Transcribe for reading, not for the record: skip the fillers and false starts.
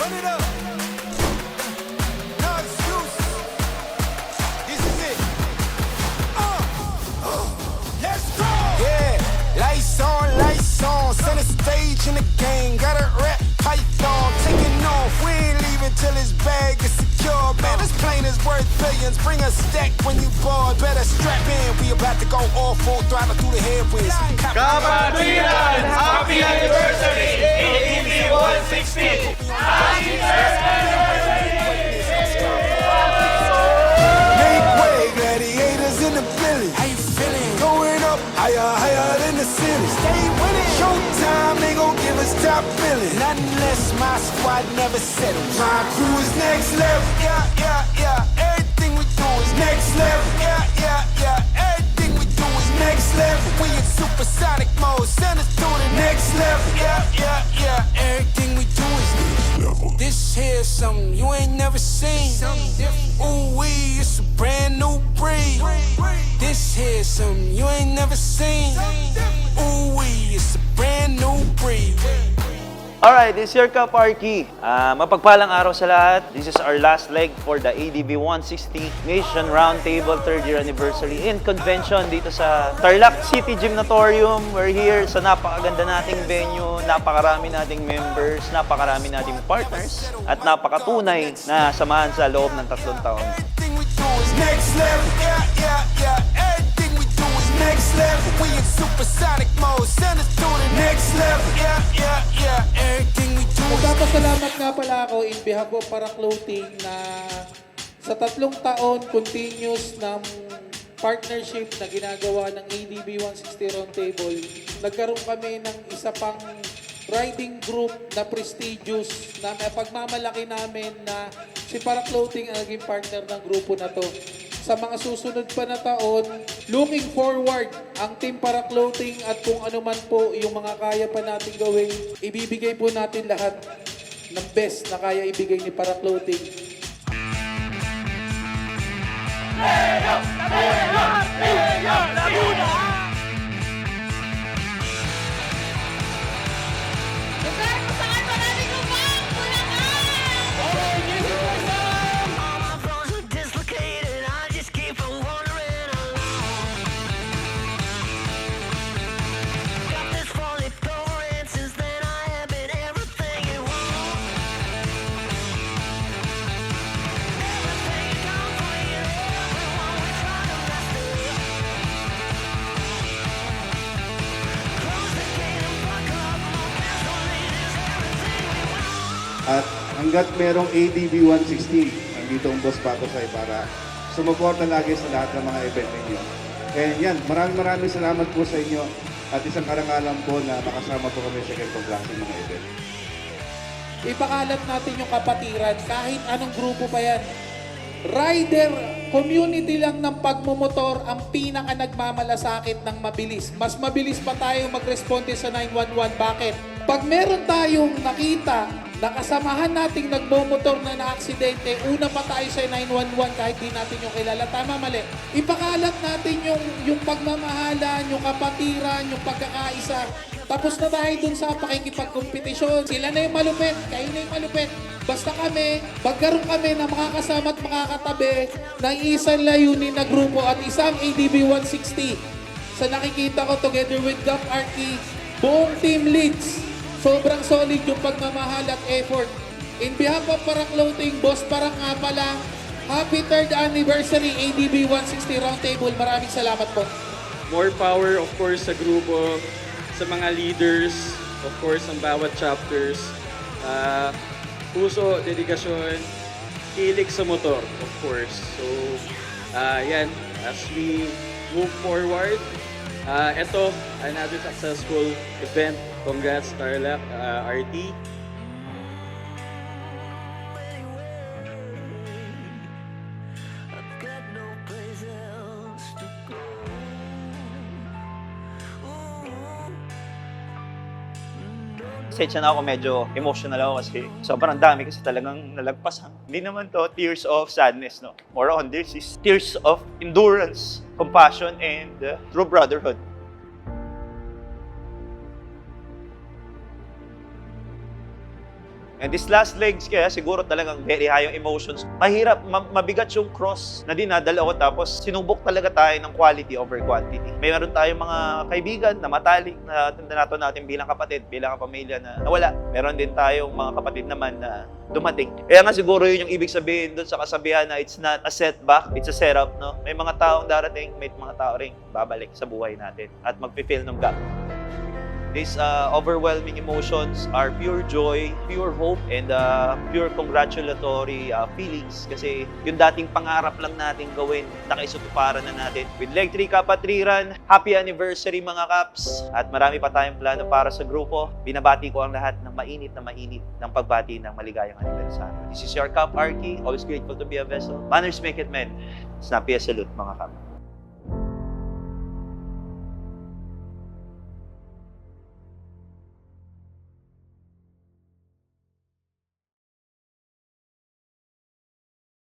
Turn it up. No excuse. This is it. Let's go. Yeah, lights on. Center stage in the game. Got a rap python taking off. We ain't leaving till his bag is secure. Man, this plane is worth billions. Bring a stack when you board. Better strap in. We about to go all full throttle through the headwinds. Kapatiran! Happy anniversary! ADB 160! Happy Make way, gladiators in the village. How you feeling? Going up higher than the ceiling. Stay winning. Showtime, they gon' give us top billing. Not unless my squad never settles. My crew is next level. Yeah. Everything we do is next level. Yeah. Everything we do is next level. We in supersonic mode. Send us to the next level. Yeah. Everything we do is next level. This here's something you ain't never seen. Ooh wee, it's a brand new breed. This here's something you ain't never seen. Ooh wee, it's a brand new breed. Alright, this is your Kaparky. Mapagpalang araw sa lahat. This is our last leg for the ADB 160 Nation Roundtable 3rd year anniversary and convention dito sa Tarlac City Gymnatorium. We're here sa napakaganda nating venue, napakarami nating members, napakarami nating partners, at napakatunay na samahan sa loob ng 3 taon. Everything we do is next level. Yeah. Everything we do is next level. We in supersonic mode. Send us to the next level. Yeah. Everything we do is Nagpapasalamat nga pala ako in behalf of Para Clothing na sa 3 taon continuous ng partnership na ginagawa ng ADB 160 Roundtable, nagkaroon kami ng isa pang riding group na prestigious na pagmamalaki namin na si Para Clothing ang naging partner ng grupo na to. Sa mga susunod pa na taon, looking forward ang Team Para Clothing at kung ano man po yung mga kaya pa natin gawin, ibibigay po natin lahat ng best na kaya ibigay ni Para Clothing. Lugar kung saan maraming lumang Bulacan! All my bones are dislocated, I just keep on wandering along. Got this falling over, and since then I have been everything you want. Everything you come for you, everyone we try to mess it up. Close the gate and buckle up, my gasoline is everything we want. At hanggat merong ADB 160, nandito ang Boss Patosay para sumuporta lagi sa lahat ng mga event ninyo. Kaya yan, maraming salamat po sa inyo at isang karangalan po na makasama po kami sa ganitong klaseng mga event. Ipakalat natin yung kapatiran kahit anong grupo pa yan. Rider, community lang ng pagmumotor ang pinaka nagmamalasakit ng mabilis. Mas mabilis pa tayo mag-responde sa 911. Bakit? Pag meron tayong nakita na kasamahan nating nagmumotor na na-aksidente, una pa tayo sa 911 kahit di natin yung kilala. Tama, mali. Ipakalat natin yung pagmamahalan, yung kapatiran, yung pagkakaisa. Tapos na tayo dun sa pakikipagkompetisyon. Sila na yung malupit, kayo na yung malupit. Basta kami, magkaroon kami na makakasama at makakatabi ng isang layunin na grupo at isang ADB 160. Sa nakikita ko together with Gap Arky, buong team leads. Sobrang solid yung pagmamahal at effort. In behalf of Para Clothing, Boss Para nga pala, happy 3rd anniversary ADB 160 Roundtable. Maraming salamat po. More power, of course, sa grupo, sa mga leaders, of course, ng bawat chapters. Puso, dedikasyon, hilig sa motor, of course. So, yan, as we move forward, ito, another successful event. Congrats, Tarlac, RT. I've got no place else to go. Pasensya na ako, medyo emotional ako kasi sobrang dami kasi talagang nalagpasan. Hindi naman to tears of sadness, no? More on this is tears of endurance, compassion, and true brotherhood. And this last legs kaya siguro talagang very high yung emotions. Mahirap, mabigat yung cross na dinadala ko tapos sinubok talaga tayo ng quality over quantity. Mayroon tayong mga kaibigan na matalik na tandanato natin bilang kapatid, bilang kapamilya na nawala. Meron din tayong mga kapatid naman na dumating. Kaya nga siguro yun yung ibig sabihin doon sa kasabihan na it's not a setback, it's a setup, no? May mga taong darating, may mga tao ring babalik sa buhay natin at magpi-fill ng gap. These overwhelming emotions are pure joy, pure hope, and pure congratulatory feelings. Kasi yung dating pangarap lang natin gawin, nakaisutuparan na natin. With Leg 3 Kapatiran, happy anniversary mga Kaps! At marami pa tayong plano para sa grupo. Binabati ko ang lahat ng mainit ng pagbati ng maligayang anibersaryo. This is your Kap Arky, always grateful to be a vessel. Manners make it men. Snappy as salute mga Kap.